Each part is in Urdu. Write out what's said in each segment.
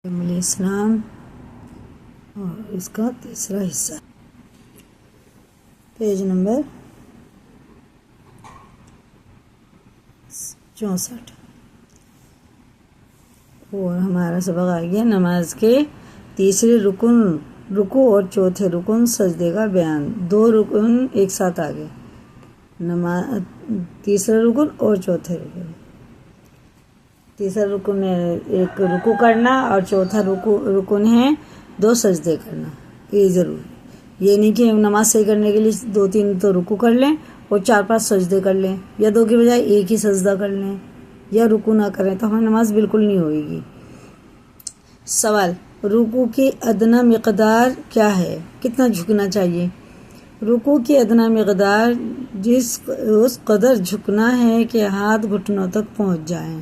اسلام اور اس کا تیسرا حصہ، پیج نمبر 64 اور ہمارا سبق آ گیا نماز کے تیسرے رکن رکوع اور چوتھے رکن سجدے کا بیان۔ دو رکن ایک ساتھ آ گئے، تیسرا رکن اور چوتھے رکن۔ تیسرا رکن ہے ایک رکوع کرنا اور چوتھا رکن ہے دو سجدے کرنا۔ یہ ضرور یہ نہیں کہ نماز صحیح کرنے کے لیے دو تین تو رکوع کر لیں اور چار پانچ سجدے کر لیں، یا دو کی بجائے ایک ہی سجدہ کر لیں یا رکوع نہ کریں تو ہماری نماز بالکل نہیں ہوئے گی۔ سوال، رکوع کی ادنا مقدار کیا ہے؟ کتنا جھکنا چاہیے؟ رکوع کی ادنا مقدار اس قدر جھکنا ہے کہ ہاتھ گھٹنوں تک پہنچ جائیں۔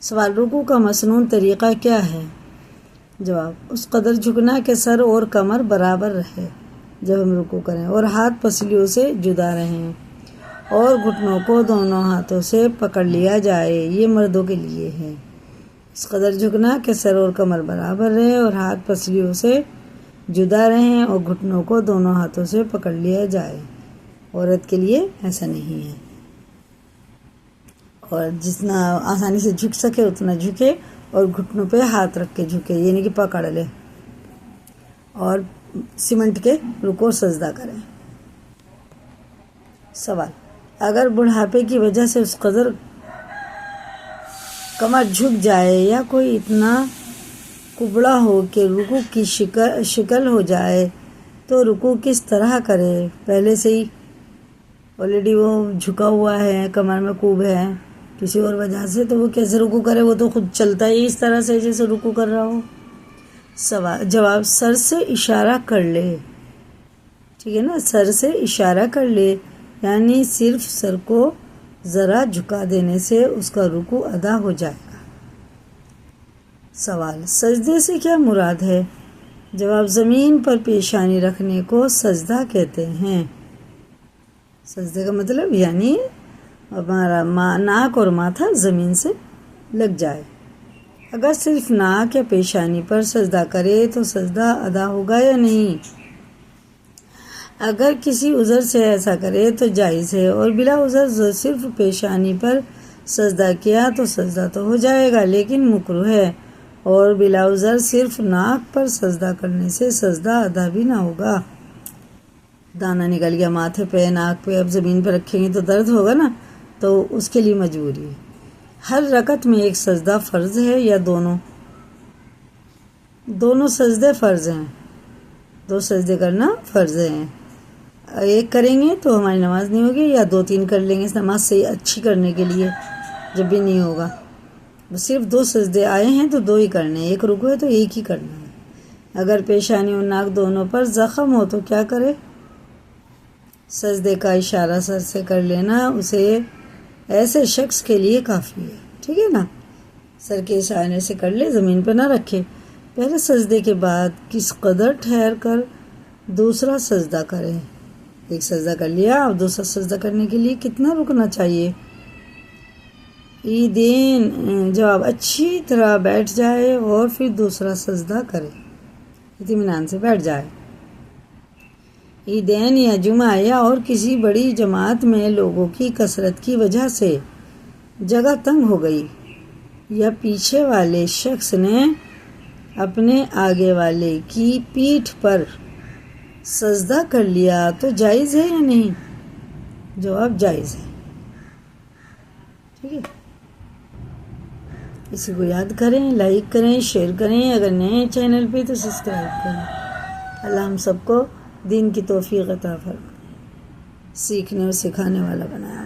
سوال، رکوع کا مسنون طریقہ کیا ہے؟ جواب، اس قدر جھکنا کہ سر اور کمر برابر رہے جب ہم رکوع کریں، اور ہاتھ پسلیوں سے جدا رہیں اور گھٹنوں کو دونوں ہاتھوں سے پکڑ لیا جائے۔ یہ مردوں کے لیے ہے۔ اس قدر جھکنا کہ سر اور کمر برابر رہے اور ہاتھ پسلیوں سے جدا رہیں اور گھٹنوں کو دونوں ہاتھوں سے پکڑ لیا جائے۔ عورت کے لیے ایسا نہیں ہے، اور جتنا آسانی سے جھک سکے اتنا جھکے اور گھٹنوں پہ ہاتھ رکھ کے جھکے، یعنی کہ پکڑ لے اور سیمنٹ کے رکوع سجدہ کریں۔ سوال، اگر بڑھاپے کی وجہ سے اس قدر کمر جھک جائے یا کوئی اتنا کبڑا ہو کہ رکوع کی شکل ہو جائے تو رکوع کس طرح کرے؟ پہلے سے ہی آلریڈی وہ جھکا ہوا ہے، کمر میں کوب ہے کسی اور وجہ سے، تو وہ کیسے رکوع کرے؟ وہ تو خود چلتا ہی اس طرح سے جیسے رکوع کر رہا ہو۔ سوال، جواب، سر سے اشارہ کر لے، ٹھیک ہے نا، سر سے اشارہ کر لے، یعنی صرف سر کو ذرا جھکا دینے سے اس کا رکوع ادا ہو جائے گا۔ سوال، سجدے سے کیا مراد ہے؟ جواب، زمین پر پیشانی رکھنے کو سجدہ کہتے ہیں۔ سجدے کا مطلب یعنی ہمارا ناک اور ماتھا زمین سے لگ جائے۔ اگر صرف ناک یا پیشانی پر سجدہ کرے تو سجدہ ادا ہوگا یا نہیں؟ اگر کسی عذر سے ایسا کرے تو جائز ہے، اور بلا عذر صرف پیشانی پر سجدہ کیا تو سجدہ تو ہو جائے گا لیکن مکروہ ہے، اور بلا عذر صرف ناک پر سجدہ کرنے سے سجدہ ادا بھی نہ ہوگا۔ دانہ نکل گیا ماتھے پہ، ناک پہ، اب زمین پہ رکھیں گے تو درد ہوگا نا، تو اس کے لیے مجبوری ہے۔ ہر رکعت میں ایک سجدہ فرض ہے یا دونوں سجدے فرض ہیں؟ دو سجدے کرنا فرض ہیں۔ ایک کریں گے تو ہماری نماز نہیں ہوگی، یا دو تین کر لیں گے اس نماز سے اچھی کرنے کے لیے، جب بھی نہیں ہوگا۔ صرف دو سجدے آئے ہیں تو دو ہی کرنے ہیں، ایک رکوع ہے تو ایک ہی کرنا ہے۔ اگر پیشانی اور ناک دونوں پر زخم ہو تو کیا کرے؟ سجدے کا اشارہ سر سے کر لینا اسے ایسے شخص کے لیے کافی ہے، ٹھیک ہے نا، سر کے اشارے سے کر لے، زمین پہ نہ رکھے۔ پہلے سجدے کے بعد کس قدر ٹھہر کر دوسرا سجدہ کرے؟ ایک سجدہ کر لیا، اب دوسرا سجدہ کرنے کے لیے کتنا رکنا چاہیے؟ عیدین، جواب، اچھی طرح بیٹھ جائے اور پھر دوسرا سجدہ کرے، اطمینان سے بیٹھ جائے۔ عیدین یا جمعہ یا اور کسی بڑی جماعت میں لوگوں کی کثرت کی وجہ سے جگہ تنگ ہو گئی، یا پیچھے والے شخص نے اپنے آگے والے کی پیٹھ پر سجدہ کر لیا تو جائز ہے یا نہیں؟ جواب، جائز ہے، ٹھیک ہے۔ اسی کو یاد کریں، لائک کریں، شیئر کریں، اگر نئے چینل پہ تو سبسکرائب کریں۔ اللہ ہم سب کو دین کی توفیق عطا فرمائے، سیکھنے اور سکھانے والا بنائے۔